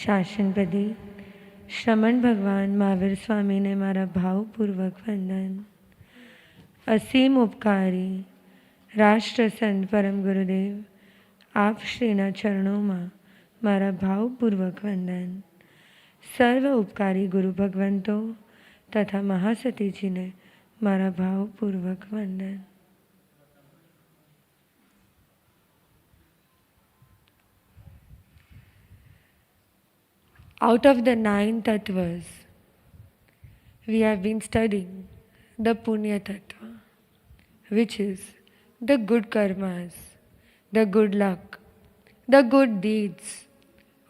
શાસન પ્રદીપ શ્રમણ ભગવાન મહાવીર સ્વામીને મારા ભાવપૂર્વક વંદન. અસીમ ઉપકારી રાષ્ટ્ર સંત પરમ ગુરુદેવ આપ શ્રીના ચરણોમાં મારા ભાવપૂર્વક વંદન. સર્વ ઉપકારી ગુરુ ભગવંતો તથા મહાસતીજીને મારા ભાવપૂર્વક વંદન. Out of the 9 tattvas, we have been studying the Punya Tattva, which is the good karmas, the good luck, the good deeds,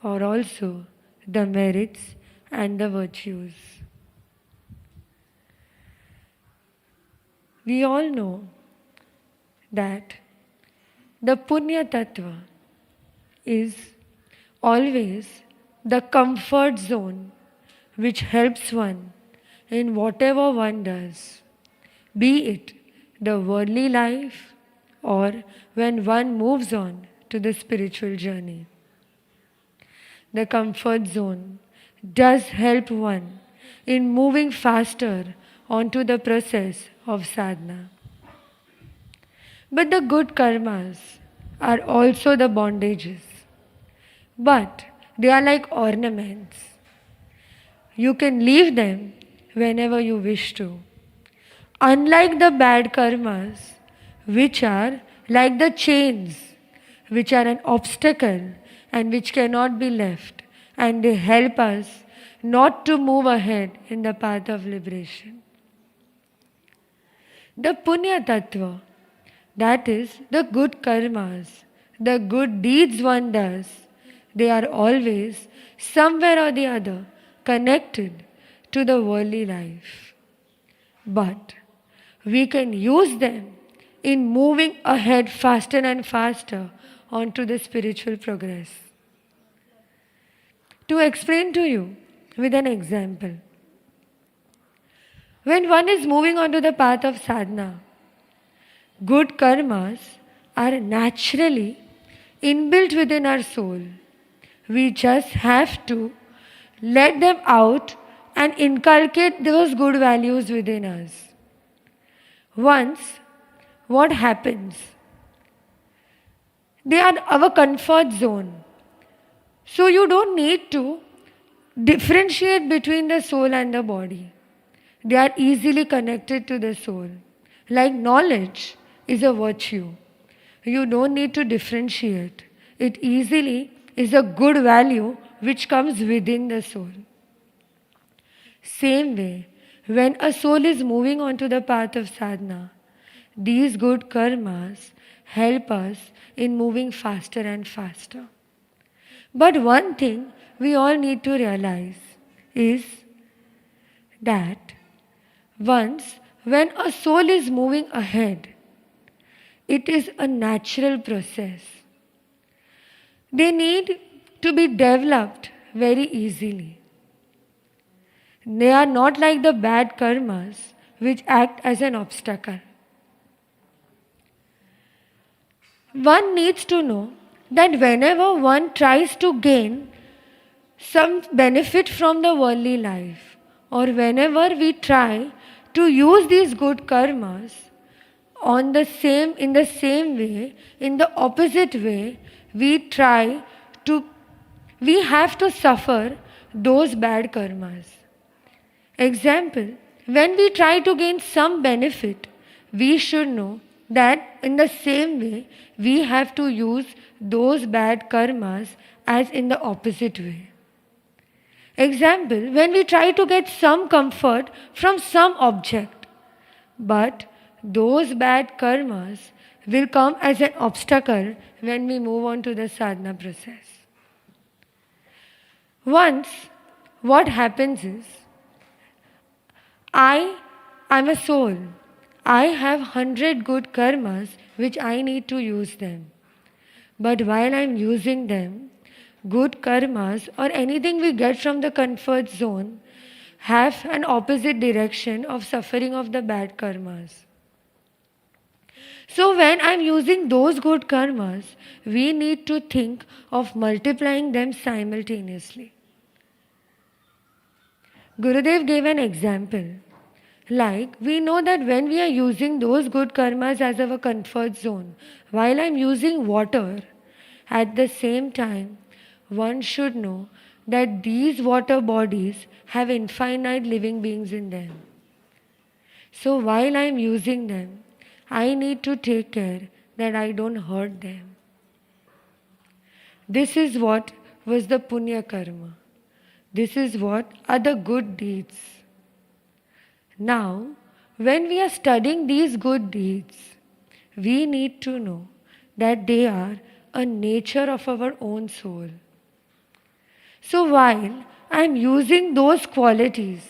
or also the merits and the virtues. We all know that the Punya Tattva is always the comfort zone which helps one in whatever one does, be it the worldly life or when one moves on to the spiritual journey. The comfort zone does help one in moving faster onto the process of sadhana. But the good karmas are also the bondages. But they are like ornaments. You can leave them whenever you wish to. Unlike the bad karmas, which are like the chains, which are an obstacle and which cannot be left, and they help us not to move ahead in the path of liberation. The Punya Tattva, that is the good karmas, the good deeds one does, they are always, somewhere or the other, connected to the worldly life. But we can use them in moving ahead faster and faster onto the spiritual progress. To explain to you with an example, when one is moving onto the path of sadhana, good karmas are naturally inbuilt within our soul. We just have to let them out and inculcate those good values within us. Once, what happens? They are our comfort zone. So you don't need to differentiate between the soul and the body. They are easily connected to the soul. Like knowledge is a virtue. You don't need to differentiate. It easily is a good value which comes within the soul. Same way, when a soul is moving onto the path of sadhana, these good karmas help us in moving faster and faster. But one thing we all need to realize is that once when a soul is moving ahead, it is a natural process. They need to be developed very easily. They are not like the bad karmas which act as an obstacle. One needs to know that whenever one tries to gain some benefit from the worldly life, or whenever we try to use these good karmas in the same way, in the opposite way, we have to suffer those bad karmas. Example, when we try to gain some benefit, we should know that in the same way, we have to use those bad karmas as in the opposite way. Example, when we try to get some comfort from some object, but those bad karmas will come as an obstacle when we move on to the sadhana process. Once, what happens is, I am a soul. I have 100 good karmas which I need to use them. But while I am using them, good karmas or anything we get from the comfort zone have an opposite direction of suffering of the bad karmas. So when I'm using those good karmas, we need to think of multiplying them simultaneously. Gurudev gave an example. Like, we know that when we are using those good karmas as our comfort zone, while I'm using water, at the same time, one should know that these water bodies have infinite living beings in them. So while I'm using them, I need to take care that I don't hurt them. This is what was the punya karma. This is what are the good deeds. Now, when we are studying these good deeds, we need to know that they are a nature of our own soul. So while I am using those qualities,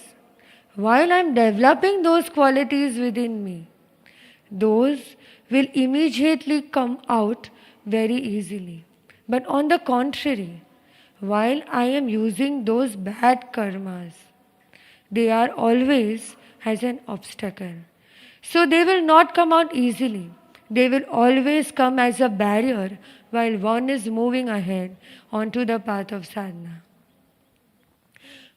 while I am developing those qualities within me, those will immediately come out very easily. But on the contrary, while I am using those bad karmas, they are always as an obstacle. So they will not come out easily. They will always come as a barrier while one is moving ahead onto the path of sadhana.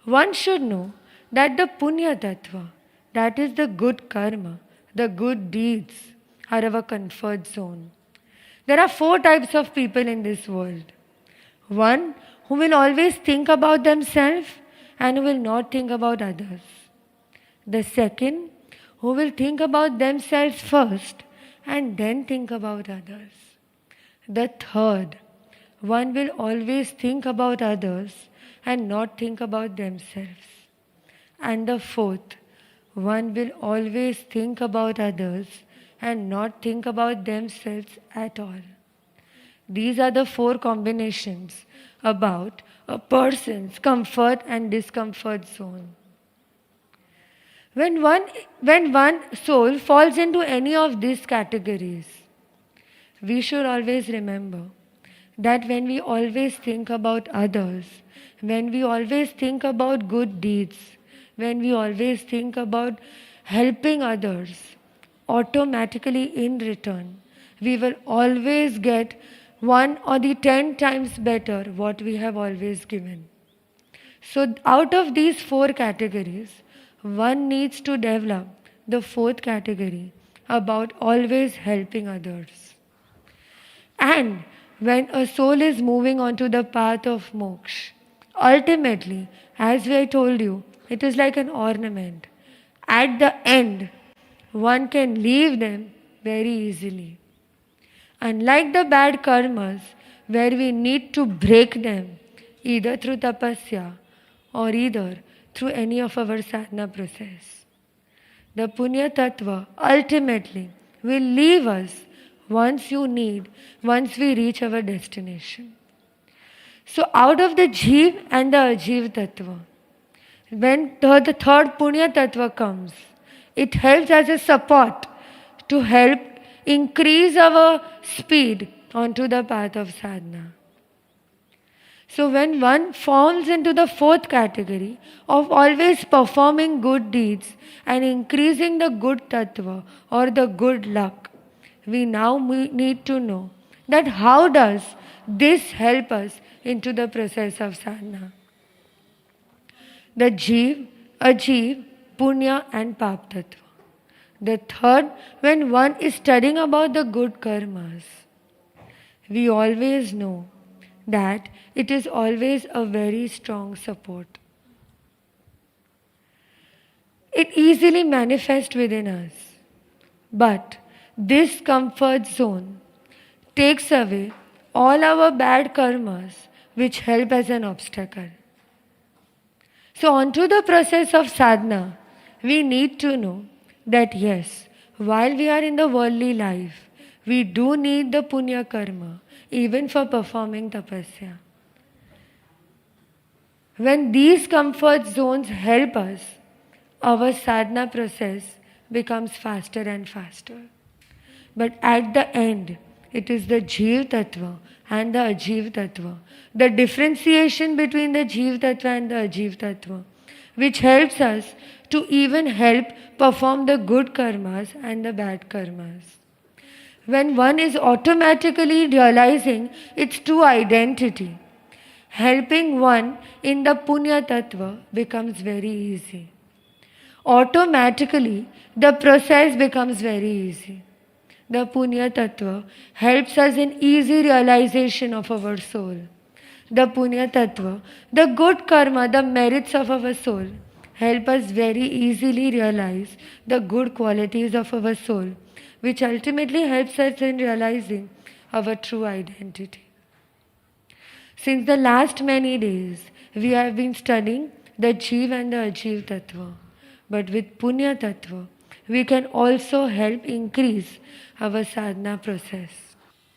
One should know that the punya tattva, that is the good karma, the good deeds, are our comfort zone. There are 4 types of people in this world. One who will always think about themselves and who will not think about others. The second who will think about themselves first and then think about others. The third one will always think about others and not think about themselves. And the fourth one will always think about others and not think about themselves at all. These are the 4 combinations about a person's comfort and discomfort zone. When one soul falls into any of these categories, we should always remember that when we always think about others, when we always think about good deeds, when we always think about helping others, automatically in return, we will always get 1 or the 10 times better what we have always given. So out of these 4 categories, one needs to develop the 4th category about always helping others. And when a soul is moving onto the path of moksha, ultimately, as I told you, it is like an ornament. At the end, one can leave them very easily. Unlike the bad karmas, where we need to break them, either through tapasya or either through any of our sadhana process. The punya tattva ultimately will leave us once we reach our destination. So out of the jeev and the ajeev tattva, when the third punya tattva comes, it helps as a support to help increase our speed onto the path of sadhana. So when one falls into the 4th category of always performing good deeds and increasing the good tattva or the good luck, we now need to know that how does this help us into the process of sadhana. The jeev, ajeev, punya and pap tattva. The third, when one is studying about the good karmas, we always know that it is always a very strong support. It easily manifests within us. But this comfort zone takes away all our bad karmas which help as an obstacle. So onto the process of sadhana, we need to know that yes, while we are in the worldly life, we do need the punya karma even for performing tapasya. When these comfort zones help us, our sadhana process becomes faster and faster. But at the end, it is the jeev tattva and the ajeev tattva, the differentiation between the jeev tattva and the ajeev tattva, which helps us to even help perform the good karmas and the bad karmas. When one is automatically realizing its true identity, helping one in the Punya Tattva becomes very easy. Automatically, the process becomes very easy. The Punya Tattva helps us in easy realization of our soul. The Punya Tattva, the good karma, the merits of our soul, help us very easily realize the good qualities of our soul, which ultimately helps us in realizing our true identity. Since the last many days, we have been studying the Jeev and the Ajeev Tattva. But with Punya Tattva, we can also help increase our sadhana process.